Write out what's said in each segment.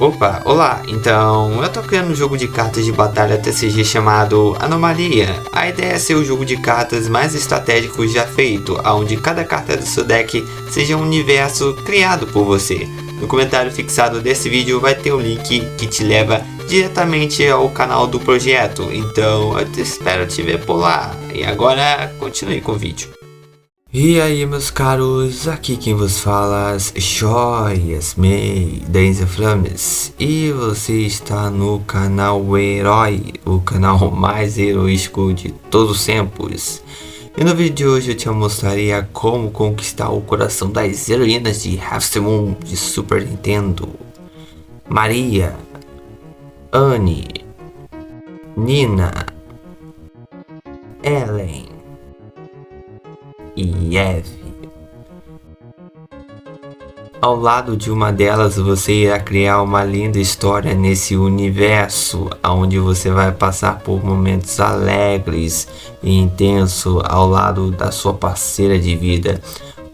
Opa, olá! Então, eu tô criando um jogo de cartas de batalha TCG chamado Anomalia. A ideia é ser o jogo de cartas mais estratégico já feito, onde cada carta do seu deck seja um universo criado por você. No comentário fixado desse vídeo vai ter o link que te leva diretamente ao canal do projeto. Então, eu espero te ver por lá. E agora, continue com o vídeo. E aí, meus caros, aqui quem vos fala é Joias May Danger Flames, e você está no canal Herói, o canal mais heroístico de todos os tempos. E no vídeo de hoje eu te mostraria como conquistar o coração das heroínas de Harvest Moon de Super Nintendo: Maria, Anne, Nina, Ellen e Eve. Ao lado de uma delas você irá criar uma linda história nesse universo, onde você vai passar por momentos alegres e intensos ao lado da sua parceira de vida,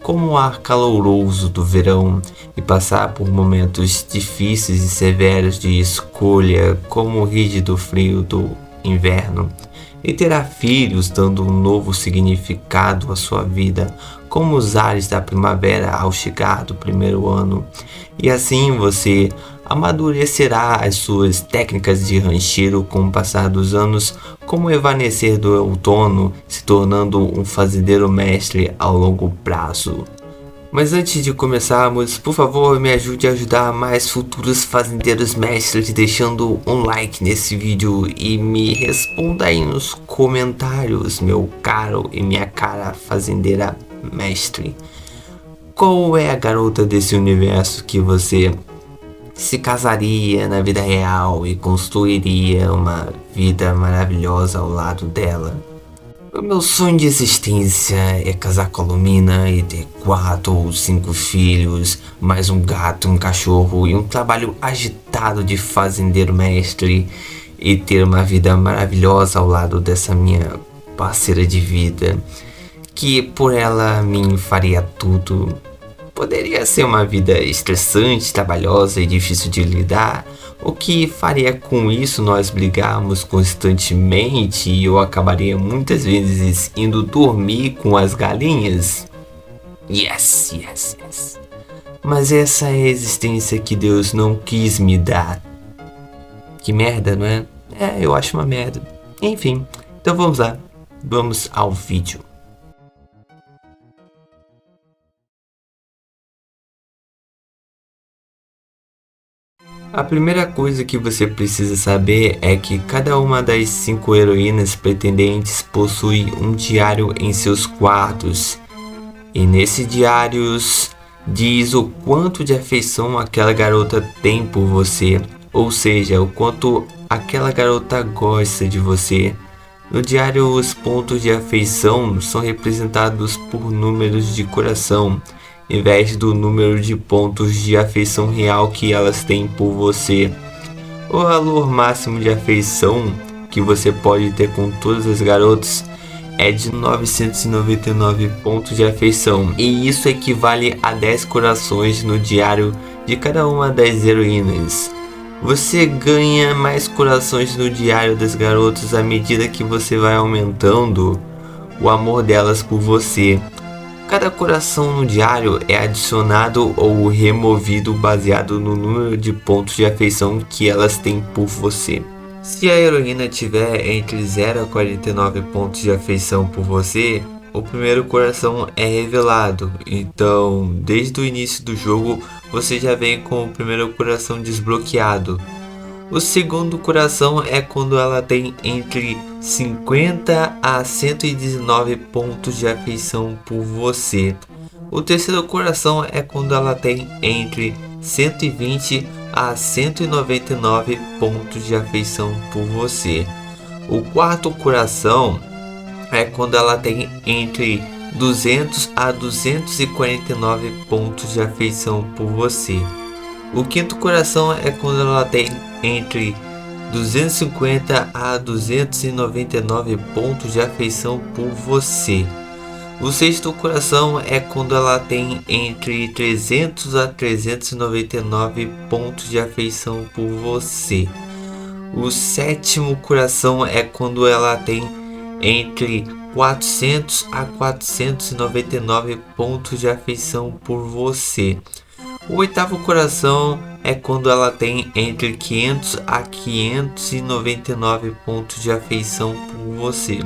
como o ar caloroso do verão, e passar por momentos difíceis e severos de escolha, como o rígido frio do inverno. E terá filhos, dando um novo significado à sua vida, como os ares da primavera ao chegar do primeiro ano. E assim você amadurecerá as suas técnicas de rancheiro com o passar dos anos, como o evanescer do outono, se tornando um fazendeiro mestre ao longo prazo. Mas antes de começarmos, por favor, me ajude a ajudar mais futuros fazendeiros mestres deixando um like nesse vídeo e me responda aí nos comentários, meu caro e minha cara fazendeira mestre. Qual é a garota desse universo que você se casaria na vida real e construiria uma vida maravilhosa ao lado dela? O meu sonho de existência é casar com a Lumina e ter 4 ou 5 filhos, mais um gato, um cachorro e um trabalho agitado de fazendeiro mestre, e ter uma vida maravilhosa ao lado dessa minha parceira de vida, que por ela me faria tudo. Poderia ser uma vida estressante, trabalhosa e difícil de lidar, o que faria com isso nós brigarmos constantemente e eu acabaria muitas vezes indo dormir com as galinhas. Yes. Mas essa é a existência que Deus não quis me dar. Que merda, não é? Eu acho uma merda. Enfim, então vamos lá. Vamos ao vídeo. A primeira coisa que você precisa saber é que cada uma das 5 heroínas pretendentes possui um diário em seus quartos. E nesses diários diz o quanto de afeição aquela garota tem por você, ou seja, o quanto aquela garota gosta de você. No diário, os pontos de afeição são representados por números de coração, em vez do número de pontos de afeição real que elas têm por você. O valor máximo de afeição que você pode ter com todas as garotas é de 999 pontos de afeição, e isso equivale a 10 corações no diário de cada uma das heroínas. Você ganha mais corações no diário das garotas à medida que você vai aumentando o amor delas por você. Cada coração no diário é adicionado ou removido baseado no número de pontos de afeição que elas têm por você. Se a heroína tiver entre 0 a 49 pontos de afeição por você, o primeiro coração é revelado. Então, desde o início do jogo, você já vem com o primeiro coração desbloqueado. O segundo coração é quando ela tem entre 50 a 119 pontos de afeição por você. O terceiro coração é quando ela tem entre 120 a 199 pontos de afeição por você. O quarto coração é quando ela tem entre 200 a 249 pontos de afeição por você. O quinto coração é quando ela tem entre 250 a 299 pontos de afeição por você. O sexto coração é quando ela tem entre 300 a 399 pontos de afeição por você. O sétimo coração é quando ela tem entre 400 a 499 pontos de afeição por você. O oitavo coração é quando ela tem entre 500 a 599 pontos de afeição por você.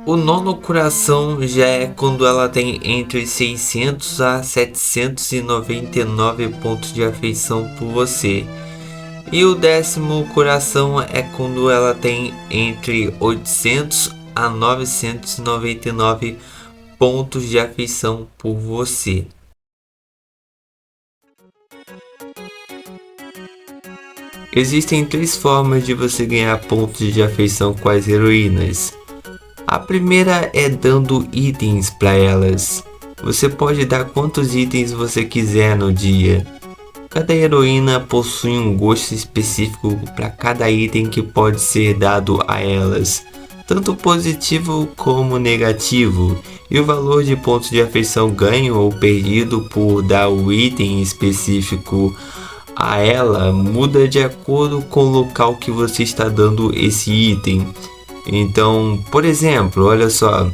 O nono coração já é quando ela tem entre 600 a 799 pontos de afeição por você. E o décimo coração é quando ela tem entre 800 a 999 pontos de afeição por você. Existem 3 formas de você ganhar pontos de afeição com as heroínas. A primeira é dando itens para elas. Você pode dar quantos itens você quiser no dia. Cada heroína possui um gosto específico para cada item que pode ser dado a elas, tanto positivo como negativo, e o valor de pontos de afeição ganho ou perdido por dar o item específico a ela muda de acordo com o local que você está dando esse item. Então, por exemplo, olha só,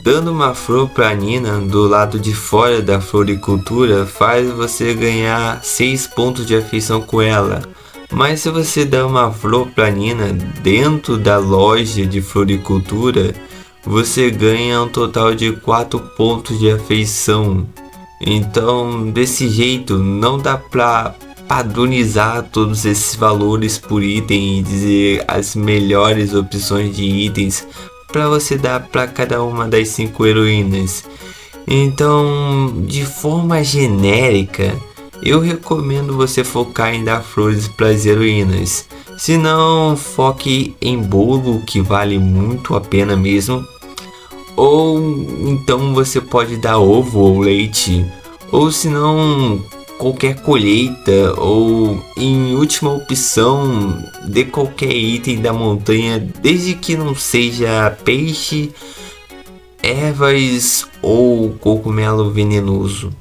dando uma flor para Nina do lado de fora da floricultura faz você ganhar 6 pontos de afeição com ela. Mas se você der uma flor para Nina dentro da loja de floricultura, você ganha um total de 4 pontos de afeição. Então, desse jeito, não dá para padronizar todos esses valores por item e dizer as melhores opções de itens para você dar para cada uma das 5 heroínas. Então, de forma genérica, eu recomendo você focar em dar flores para as heroínas. Se não, foque em bolo, que vale muito a pena mesmo. Ou então você pode dar ovo ou leite. Ou se não, qualquer colheita, ou em última opção, dê qualquer item da montanha, desde que não seja peixe, ervas ou cogumelo venenoso.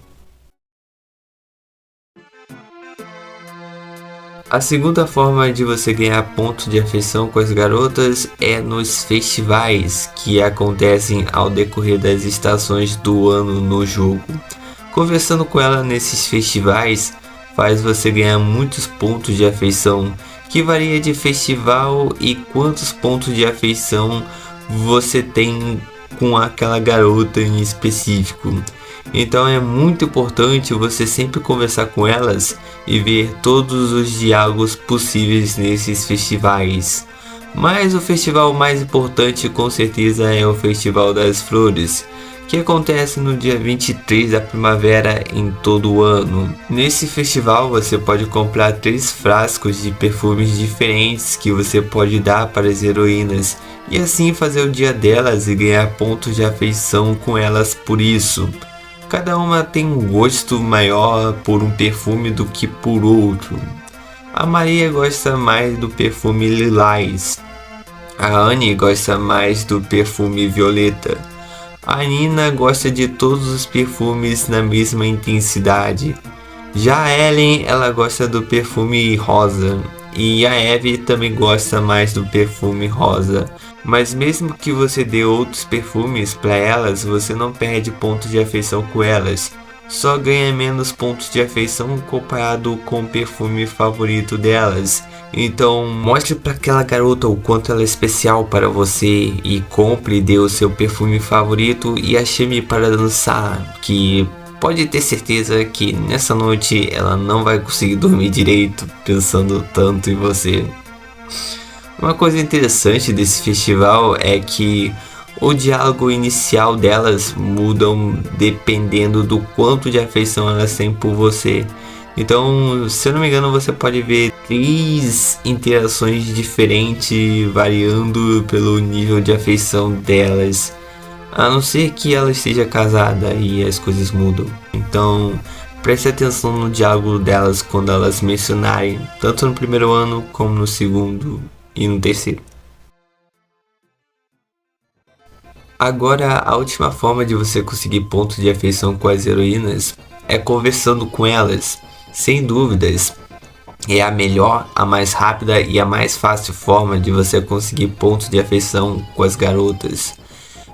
A segunda forma de você ganhar pontos de afeição com as garotas é nos festivais que acontecem ao decorrer das estações do ano no jogo. Conversando com ela nesses festivais faz você ganhar muitos pontos de afeição, que varia de festival e quantos pontos de afeição você tem com aquela garota em específico. Então é muito importante você sempre conversar com elas e ver todos os diálogos possíveis nesses festivais. Mas o festival mais importante com certeza é o Festival das Flores, que acontece no dia 23 da primavera em todo o ano. Nesse festival você pode comprar 3 frascos de perfumes diferentes que você pode dar para as heroínas e assim fazer o dia delas e ganhar pontos de afeição com elas por isso. Cada uma tem um gosto maior por um perfume do que por outro. A Maria gosta mais do perfume lilás. A Anne gosta mais do perfume violeta. A Nina gosta de todos os perfumes na mesma intensidade. Já a Ellen, ela gosta do perfume rosa. E a Eve também gosta mais do perfume rosa. Mas mesmo que você dê outros perfumes para elas, você não perde pontos de afeição com elas. Só ganha menos pontos de afeição comparado com o perfume favorito delas. Então mostre para aquela garota o quanto ela é especial para você e compre e dê o seu perfume favorito e a chame para dançar, que pode ter certeza que nessa noite ela não vai conseguir dormir direito pensando tanto em você. Uma coisa interessante desse festival é que o diálogo inicial delas mudam dependendo do quanto de afeição elas têm por você. Então, se eu não me engano, você pode ver 3 interações diferentes variando pelo nível de afeição delas. A não ser que ela esteja casada e as coisas mudam. Então, preste atenção no diálogo delas quando elas mencionarem, tanto no primeiro ano como no segundo e no terceiro. Agora, a última forma de você conseguir pontos de afeição com as heroínas é conversando com elas. Sem dúvidas, é a melhor, a mais rápida e a mais fácil forma de você conseguir pontos de afeição com as garotas.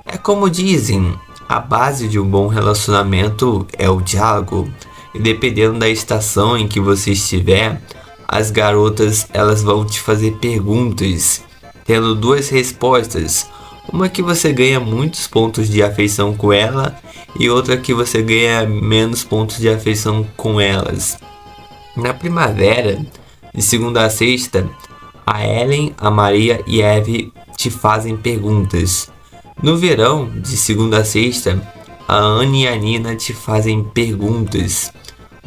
É como dizem, a base de um bom relacionamento é o diálogo. E dependendo da estação em que você estiver, as garotas elas vão te fazer perguntas, tendo duas respostas. Uma que você ganha muitos pontos de afeição com ela e outra que você ganha menos pontos de afeição com elas. Na primavera, de segunda a sexta, a Ellen, a Maria e a Eve te fazem perguntas. No verão, de segunda a sexta, a Anne e a Nina te fazem perguntas.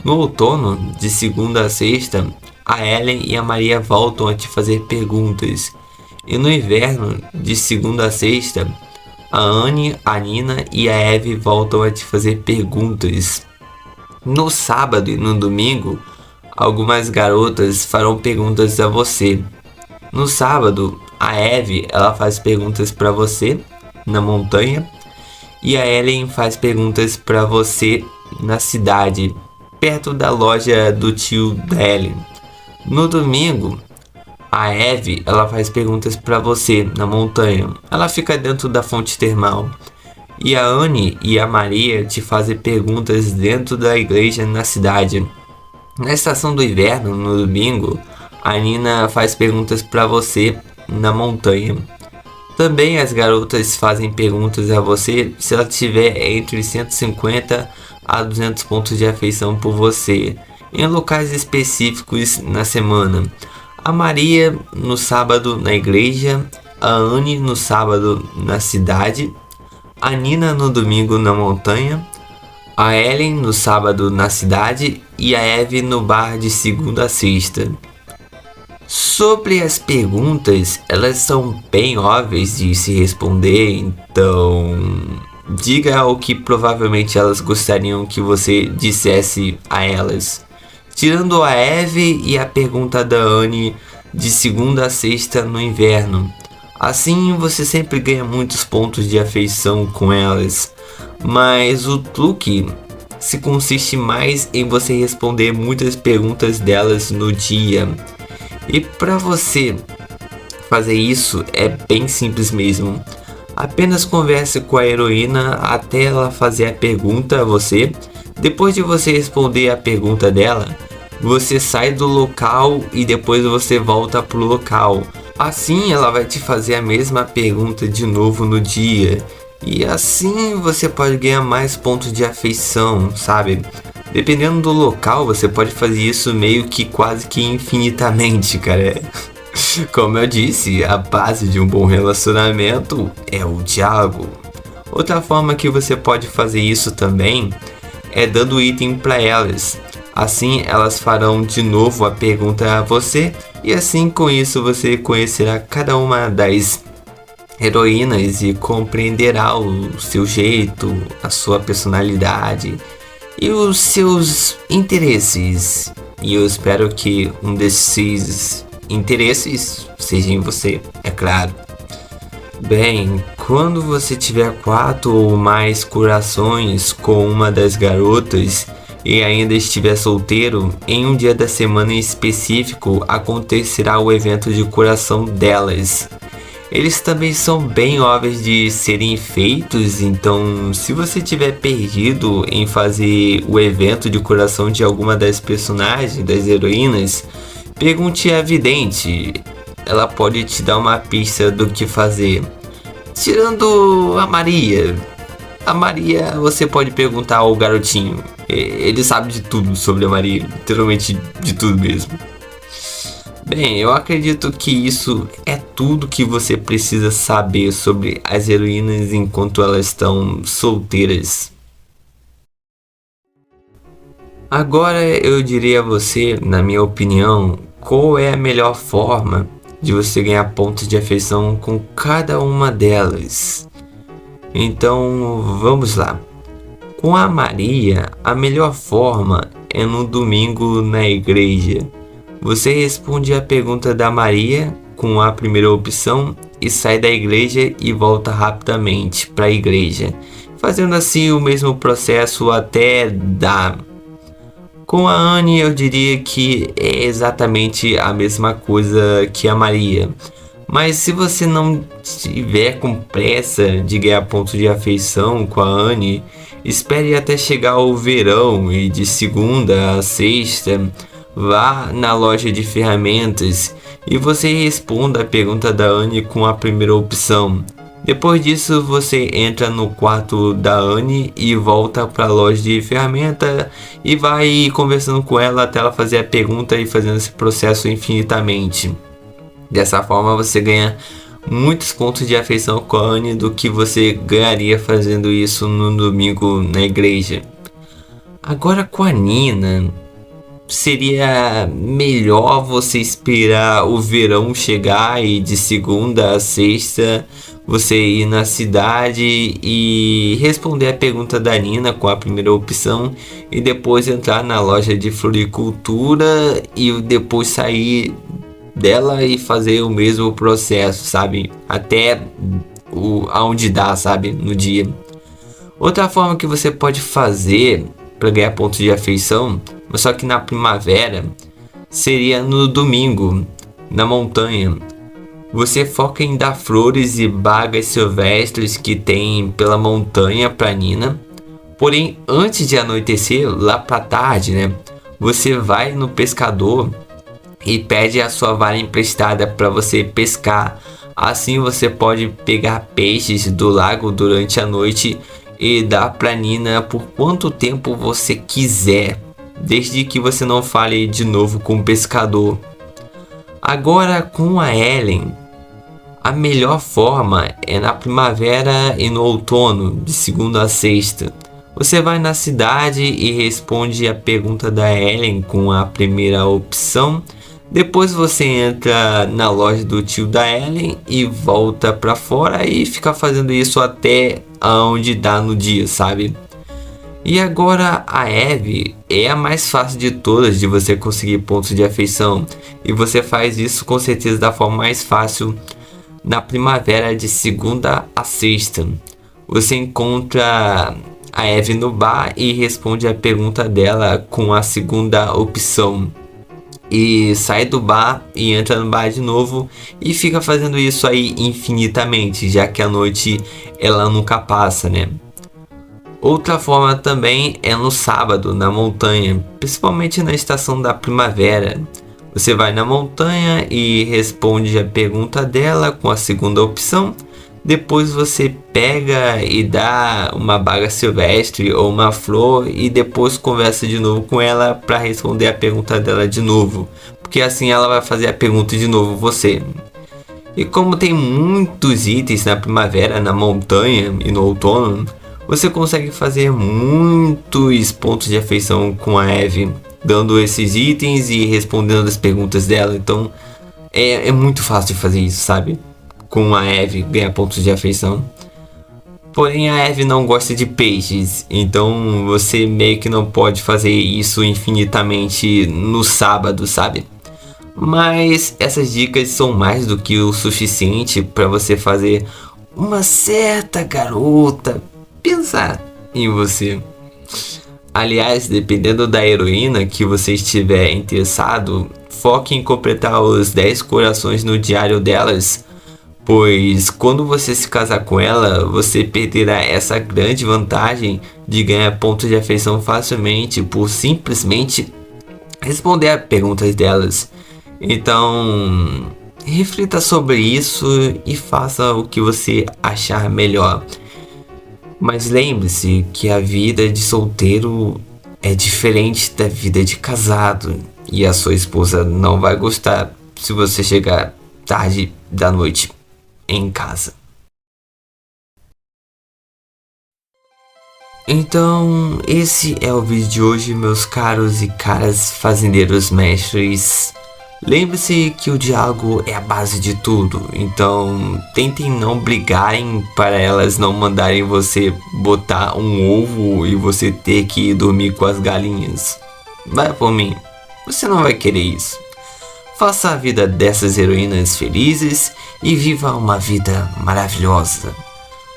No outono, de segunda a sexta, a Ellen e a Maria voltam a te fazer perguntas. E no inverno, de segunda a sexta, a Anne, a Nina e a Eve voltam a te fazer perguntas. No sábado e no domingo, algumas garotas farão perguntas a você. No sábado, a Eve ela faz perguntas para você na montanha e a Ellen faz perguntas para você na cidade, perto da loja do tio da Ellen. No domingo, a Eve ela faz perguntas para você na montanha. Ela fica dentro da fonte termal. E a Anne e a Maria te fazem perguntas dentro da igreja na cidade. Na estação do inverno, no domingo, a Nina faz perguntas para você na montanha. Também as garotas fazem perguntas a você se ela tiver entre 150 a 200 pontos de afeição por você, em locais específicos na semana. A Maria no sábado na igreja, a Anne no sábado na cidade, a Nina no domingo na montanha, a Ellen no sábado na cidade e a Eve no bar de segunda a sexta. Sobre as perguntas, elas são bem óbvias de se responder, então diga o que provavelmente elas gostariam que você dissesse a elas. Tirando a Eve e a pergunta da Anne de segunda a sexta no inverno. Assim você sempre ganha muitos pontos de afeição com elas. Mas o truque se consiste mais em você responder muitas perguntas delas no dia. E para você fazer isso é bem simples mesmo. Apenas converse com a heroína até ela fazer a pergunta a você. Depois de você responder a pergunta dela, você sai do local e depois você volta pro local. Assim ela vai te fazer a mesma pergunta de novo no dia. E assim você pode ganhar mais pontos de afeição, sabe? Dependendo do local, você pode fazer isso meio que quase que infinitamente, cara. Como eu disse, a base de um bom relacionamento é o diálogo. Outra forma que você pode fazer isso também é dando item para elas. Assim elas farão de novo a pergunta a você e assim com isso você conhecerá cada uma das heroínas e compreenderá o seu jeito, a sua personalidade e os seus interesses. E eu espero que um desses interesses seja em você, é claro. Bem, quando você tiver 4 ou mais corações com uma das garotas e ainda estiver solteiro, em um dia da semana em específico acontecerá o evento de coração delas. Eles também são bem óbvios de serem feitos, então se você tiver perdido em fazer o evento de coração de alguma das personagens, das heroínas, pergunte à vidente, ela pode te dar uma pista do que fazer. Tirando a Maria você pode perguntar ao garotinho, ele sabe de tudo sobre a Maria, literalmente de tudo mesmo. Bem, eu acredito que isso é tudo que você precisa saber sobre as heroínas enquanto elas estão solteiras. Agora eu diria a você, na minha opinião, qual é a melhor forma de você ganhar pontos de afeição com cada uma delas. Então vamos lá. Com a Maria, a melhor forma é no domingo na igreja. Você responde a pergunta da Maria com a primeira opção e sai da igreja e volta rapidamente para a igreja, fazendo assim o mesmo processo até dar. Com a Anne eu diria que é exatamente a mesma coisa que a Maria. Mas se você não tiver com pressa de ganhar ponto de afeição com a Anne, espere até chegar o verão e de segunda a sexta vá na loja de ferramentas e você responda a pergunta da Anne com a primeira opção. Depois disso você entra no quarto da Anne e volta para a loja de ferramenta e vai conversando com ela até ela fazer a pergunta e fazendo esse processo infinitamente. Dessa forma você ganha muitos pontos de afeição com a Anne do que você ganharia fazendo isso no domingo na igreja. Agora com a Nina, seria melhor você esperar o verão chegar e de segunda a sexta você ir na cidade e responder a pergunta da Nina com a primeira opção e depois entrar na loja de floricultura e depois sair dela e fazer o mesmo processo, sabe? Até aonde dá, sabe? No dia. Outra forma que você pode fazer para ganhar pontos de afeição, mas só que na primavera, seria no domingo, na montanha. Você foca em dar flores e bagas silvestres que tem pela montanha para Nina. Porém, antes de anoitecer, lá para tarde, né? Você vai no pescador e pede a sua vara emprestada para você pescar. Assim você pode pegar peixes do lago durante a noite e dar para Nina por quanto tempo você quiser, desde que você não fale de novo com o pescador. Agora com a Ellen, a melhor forma é na primavera e no outono, de segunda a sexta. Você vai na cidade e responde a pergunta da Ellen com a primeira opção. Depois você entra na loja do tio da Ellen e volta para fora e fica fazendo isso até onde dá no dia, sabe? E agora a Eve é a mais fácil de todas de você conseguir pontos de afeição. E você faz isso com certeza da forma mais fácil na primavera de segunda a sexta. Você encontra a Eve no bar e responde a pergunta dela com a segunda opção. E sai do bar e entra no bar de novo e fica fazendo isso aí infinitamente, já que a noite ela nunca passa, né? Outra forma também é no sábado, na montanha, principalmente na estação da primavera. Você vai na montanha e responde a pergunta dela com a segunda opção. Depois você pega e dá uma baga silvestre ou uma flor e depois conversa de novo com ela para responder a pergunta dela de novo. Porque assim ela vai fazer a pergunta de novo você. E como tem muitos itens na primavera, na montanha e no outono, você consegue fazer muitos pontos de afeição com a Eve, dando esses itens e respondendo as perguntas dela. Então é muito fácil de fazer isso, sabe? Com a Eve ganhar pontos de afeição. Porém a Eve não gosta de peixes, então você meio que não pode fazer isso infinitamente no sábado, sabe? Mas essas dicas são mais do que o suficiente para você fazer uma certa garota pensar em você. Aliás, dependendo da heroína que você estiver interessado, foque em completar os 10 corações no diário delas, pois quando você se casar com ela, você perderá essa grande vantagem de ganhar pontos de afeição facilmente por simplesmente responder a perguntas delas. Então, reflita sobre isso e faça o que você achar melhor. Mas lembre-se que a vida de solteiro é diferente da vida de casado e a sua esposa não vai gostar se você chegar tarde da noite em casa. Então, esse é o vídeo de hoje, meus caros e caras fazendeiros mestres. Lembre-se que o diálogo é a base de tudo, então tentem não brigarem para elas não mandarem você botar um ovo e você ter que dormir com as galinhas. Vai por mim, você não vai querer isso. faça a vida dessas heroínas felizes e viva uma vida maravilhosa.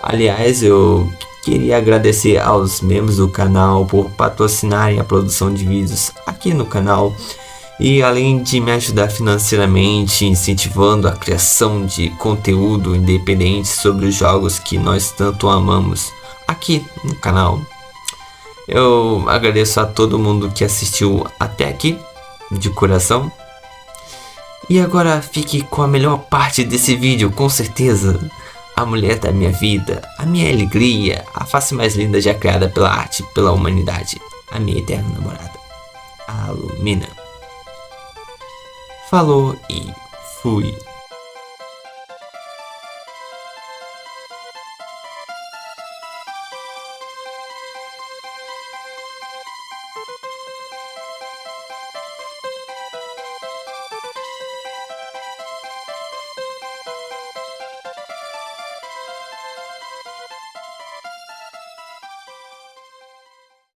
Aliás, eu queria agradecer aos membros do canal por patrocinarem a produção de vídeos aqui no canal e além de me ajudar financeiramente, incentivando a criação de conteúdo independente sobre os jogos que nós tanto amamos aqui no canal. Eu agradeço a todo mundo que assistiu até aqui, de coração. E agora fique com a melhor parte desse vídeo, com certeza. A mulher da minha vida, a minha alegria, a face mais linda já criada pela arte e pela humanidade. A minha eterna namorada, a Lumina. Falou e fui.